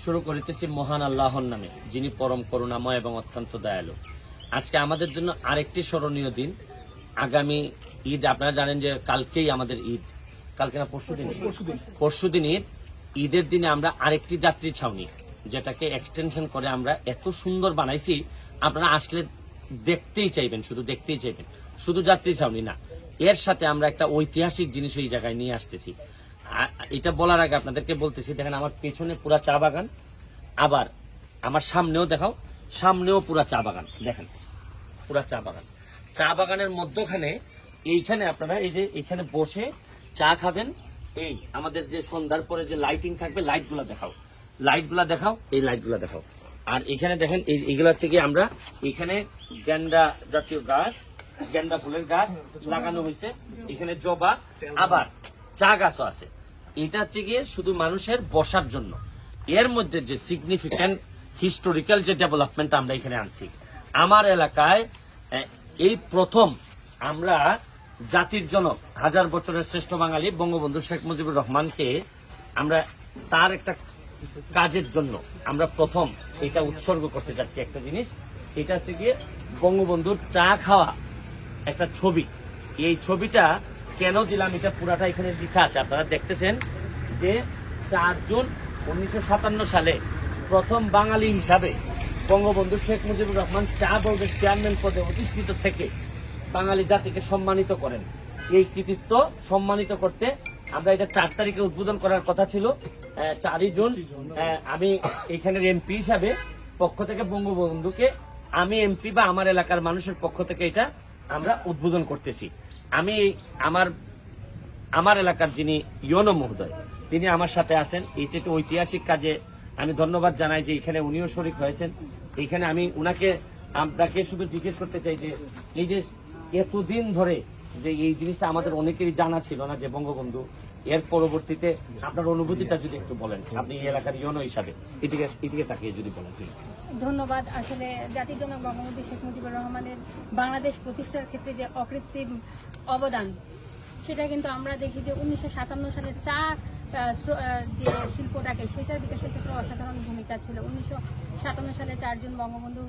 শুরু করিতেছি মহান আল্লাহর নামে, যিনি পরম করুণাময় এবং অত্যন্ত দয়ালু। আজকে আমাদের জন্য আরেকটি স্মরণীয় দিন। আগামী ঈদ, আপনারা জানেন যে কালকেই আমাদের ঈদ, কালকে না পরশুদিন ঈদ। ঈদের দিনে আমরা আরেকটি যাত্রী ছাউনি, যেটাকে এক্সটেনশন করে আমরা এত সুন্দর বানাইছি, আপনারা আসলে দেখতেই চাইবেন, শুধু দেখতেই চাইবেন। শুধু যাত্রী ছাউনি না, এর সাথে আমরা একটা ঐতিহাসিক জিনিস এই জায়গায় নিয়ে আসতেছি। এটা বলার আগে আপনাদেরকে বলতেছি, দেখেন আমার পেছনে পুরা চা বাগান, আবার আমার সামনেও দেখাও, সামনেও পুরা চা বাগান। দেখেন পুরা চা বাগান, চা বাগানের মধ্যখানে এইখানে আপনারা এই যে এইখানে বসে চা খাবেন। এই আমাদের যে সন্ধ্যার পরে যে লাইটিং থাকবে, লাইটগুলা দেখাও, লাইটগুলা দেখাও, এই লাইটগুলা দেখাও। আর এখানে দেখেন এইগুলো হচ্ছে কি, আমরা এখানে গেন্দা জাতীয় গাছ, গেন্দা ফুলের গাছ লাগানো হয়েছে, এখানে জবা, আবার চা গাছও আছে। এটা হচ্ছে গিয়ে শুধু মানুষের বসার জন্য। এর মধ্যে যে সিগনিফিক্যান্ট হিস্টোরিক্যাল যে ডেভেলপমেন্ট আমরা এখানে আনছি, আমার এলাকায় এই প্রথম আমরা জাতির জনক, হাজার বছরের শ্রেষ্ঠ বাঙালি বঙ্গবন্ধু শেখ মুজিবুর রহমানকে আমরা তার একটা কাজের জন্য আমরা প্রথম এটা উৎসর্গ করতে যাচ্ছি। একটা জিনিস, এটা হচ্ছে গিয়ে বঙ্গবন্ধুর চা খাওয়া একটা ছবি। এই ছবিটা কেন দিলাম, এটা পুরাটা এখানে লেখা আছে, আপনারা দেখতেছেন যে 4 জুন 1957 সালে প্রথম বাঙালি হিসাবে বঙ্গবন্ধু শেখ মুজিবুর রহমান চা বোর্ডের চেয়ারম্যান পদে অধিষ্ঠিত থেকে বাঙালি জাতিকে সম্মানিত করেন। এই কৃতিত্ব সম্মানিত করতে আমরা এটা 4 তারিখে উদ্বোধন করার কথা ছিল। 4 জুন আমি এখানের এমপি হিসাবে পক্ষ থেকে বঙ্গবন্ধুকে, আমি এমপি বা আমার এলাকার মানুষের পক্ষ থেকে এটা আমরা উদ্বোধন করতেছি। আমি আমার এলাকার যিনি ইয়নো মহোদয়, তিনি আমার সাথে আছেন। এইটা একটু ঐতিহাসিক কাজে আমি ধন্যবাদ জানাই যে এখানে উনিও শরিক হয়েছেন। এইখানে আমি উনাকে, আপনাকে শুধু জিজ্ঞেস করতে চাই যে এই যে এতদিন ধরে যে এই জিনিসটা আমাদের অনেকেরই জানা ছিল না যে বঙ্গবন্ধু, এর পরবর্তীতে আপনার অনুভূতিটা যদি একটু বলেন, আপনি এই এলাকার ইয়নো হিসাবে এদিকে তাকিয়ে যদি বলেন। ধন্যবাদ। আসলে জাতির জনক বঙ্গবন্ধু শেখ মুজিবুর রহমানের বাংলাদেশ প্রতিষ্ঠার ক্ষেত্রে যে অকৃত্রিম অবদান, সেটা কিন্তু আমরা দেখি যে 1957 সালে চা যে শিল্পটাকে, সেটার বিকাশের ক্ষেত্রে অসাধারণ ভূমিকা ছিল। 1957 সালে 4 জুন বঙ্গবন্ধু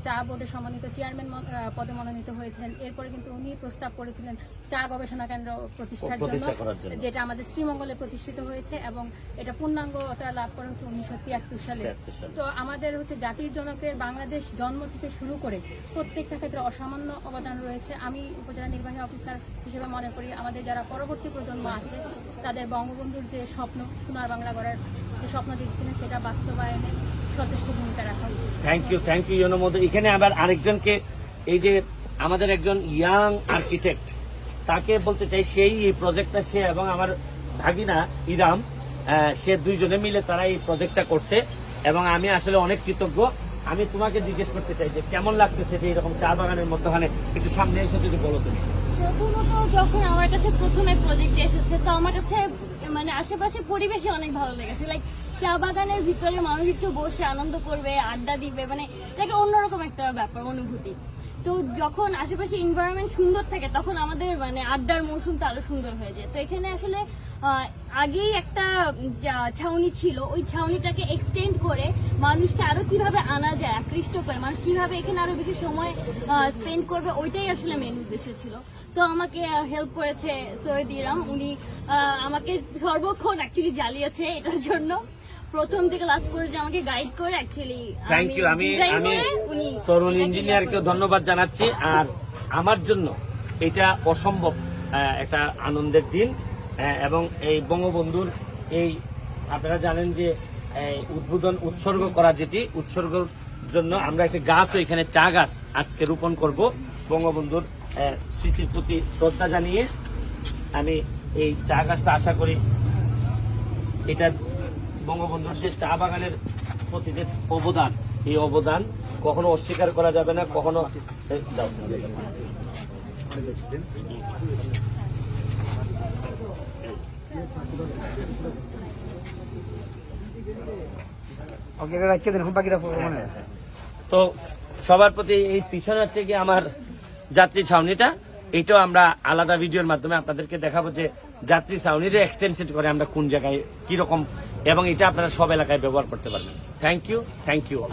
চা বোর্ডের সম্মানিত চেয়ারম্যান পদে মনোনীত হয়েছিলেন। এরপরে কিন্তু উনি প্রস্তাব করেছিলেন চা গবেষণা কেন্দ্র প্রতিষ্ঠার জন্য, যেটা আমাদের শ্রীমঙ্গলে প্রতিষ্ঠিত হয়েছে এবং এটা পূর্ণাঙ্গতা লাভ করা হচ্ছে 1973 সালে। তো আমাদের জাতির জনকের বাংলাদেশ জন্ম থেকে শুরু করে প্রত্যেকটা ক্ষেত্রে অসামান্য অবদান রয়েছে। আমি উপজেলা নির্বাহী অফিসার হিসেবে মনে করি আমাদের যারা পরবর্তী প্রজন্ম আছে, তাদের বঙ্গবন্ধুর যে স্বপ্ন, সোনার বাংলা গড়ার যে স্বপ্ন দেখছিলেন, সেটা বাস্তবায়নে যথেষ্ট ভূমিকা রাখা। থ্যাংক ইউ ইয়নো মহোদয়। এখানে আবার আরেকজনকে, এই যে আমাদের একজন ইয়াং আর্কিটেক্ট, তাকে বলতে চাই, সেই এই প্রজেক্টটা, সে এবং আমার ভাগিনা ইরাম, সে দুইজনে মিলে তারা এই প্রজেক্টটা করছে এবং আমি আসলে অনেক কৃতজ্ঞ। আমি তোমাকে জিজ্ঞেস করতে চাই যে কেমন লাগতেছে যে এরকম চা বাগানের মধ্যখানে, একটু সামনে এসে যদি বলো তুমি। প্রথমত যখন আমার কাছে প্রথমে প্রজেক্ট এসেছে, তো আমার কাছে মানে আশেপাশে পরিবেশে অনেক ভালো লেগেছে। লাইক চা বাগানের ভিতরে মানুষ একটু বসে আনন্দ করবে, আড্ডা দিবে, মানে একটা অন্যরকম একটা ব্যাপার, অনুভূতি। তো যখন আশেপাশে এনভায়রনমেন্ট সুন্দর থাকে, তখন আমাদের মানে আড্ডার মৌসুমটা আরো সুন্দর হয়ে যায়। তো এখানে আসলে আগেই একটা ছাউনি ছিল, ওই ছাউনিটাকে এক্সটেন্ড করে মানুষকে আরো কিভাবে আনা যায়, আকৃষ্ট করে মানুষ কিভাবে এখানে আরো বেশি সময় স্পেন্ড করবে, ওইটাই আসলে মেন উদ্দেশ্য ছিল। তো আমাকে হেল্প করেছে সৈয়দ ইরাম, উনি আমাকে সর্বক্ষণ অ্যাকচুয়ালি জ্বালিয়েছে এটার জন্য, প্রথম থেকে লাস্ট পর্যন্ত আমাকে গাইড করে। Actually thank you. আমি তরুণ ইঞ্জিনিয়ারকে ধন্যবাদ জানাচ্ছি। আর আমার জন্য এটা অসম্ভব একটা আনন্দের দিন এবং এই বঙ্গবন্ধুর এই, আপনারা জানেন যে উদ্বোধন উৎসর্গ করা, যেটি উৎসর্গের জন্য আমরা একটা গাছও এখানে, চা গাছ আজকে রোপণ করব বঙ্গবন্ধুর স্মৃতির প্রতি শ্রদ্ধা জানিয়ে। আমি এই চা গাছটা আশা করি এটা বঙ্গবন্ধুর সে চা বাগানের প্রতি যে অবদান, এই অবদান কখনো অস্বীকার করা যাবে না, কখনো। তো সবার প্রতি এই পিছনে হচ্ছে কি আমার যাত্রী ছাউনিটা, এটাও আমরা আলাদা ভিডিওর মাধ্যমে আপনাদেরকে দেখাবো যে যাত্রী ছাউনির এক্সটেনশন করে আমরা কোন জায়গায় কিরকম এবং এটা আপনারা সব এলাকায় ব্যবহার করতে পারবেন। Thank you all.